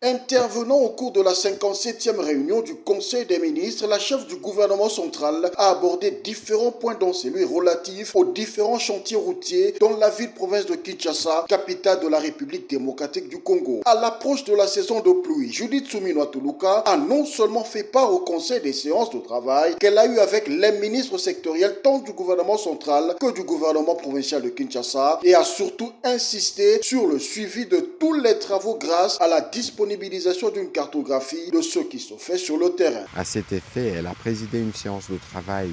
Intervenant au cours de la 57e réunion du Conseil des ministres, la chef du gouvernement central a abordé différents points dont celui relatif aux différents chantiers routiers dans la ville-province de Kinshasa, capitale de la République démocratique du Congo. À l'approche de la saison de pluie, Judith Suminwa Tuluka a non seulement fait part au Conseil des séances de travail qu'elle a eu avec les ministres sectoriels tant du gouvernement central que du gouvernement provincial de Kinshasa et a surtout insisté sur le suivi de tous les travaux grâce à la disponibilisation d'une cartographie de ce qui se fait sur le terrain. À cet effet, elle a présidé une séance de travail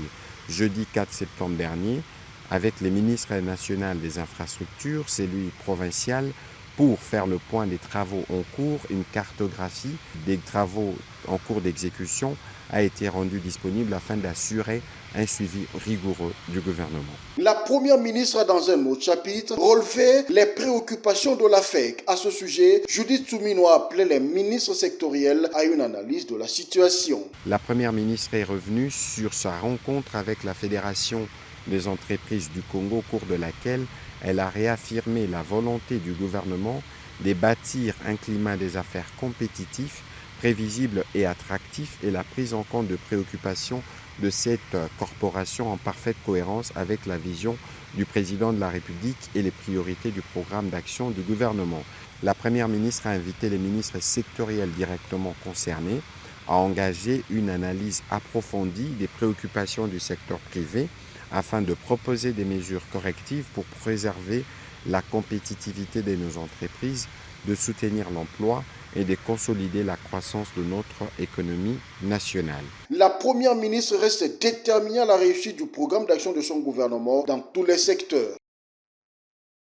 jeudi 4 septembre dernier avec les ministres nationaux des infrastructures, celui provincial, pour faire le point des travaux en cours. Une cartographie des travaux en cours d'exécution a été rendue disponible afin d'assurer un suivi rigoureux du gouvernement. La première ministre, dans un autre chapitre, relevait les préoccupations de la FEC. À ce sujet, Judith Suminwa appelait les ministres sectoriels à une analyse de la situation. La première ministre est revenue sur sa rencontre avec la Fédération des entreprises du Congo, au cours de laquelle elle a réaffirmé la volonté du gouvernement de bâtir un climat des affaires compétitif, prévisible et attractif, et la prise en compte de préoccupations de cette corporation en parfaite cohérence avec la vision du président de la République et les priorités du programme d'action du gouvernement. La première ministre a invité les ministres sectoriels directement concernés à engager une analyse approfondie des préoccupations du secteur privé afin de proposer des mesures correctives pour préserver la compétitivité de nos entreprises, de soutenir l'emploi et de consolider la croissance de notre économie nationale. La première ministre reste déterminée à la réussite du programme d'action de son gouvernement dans tous les secteurs.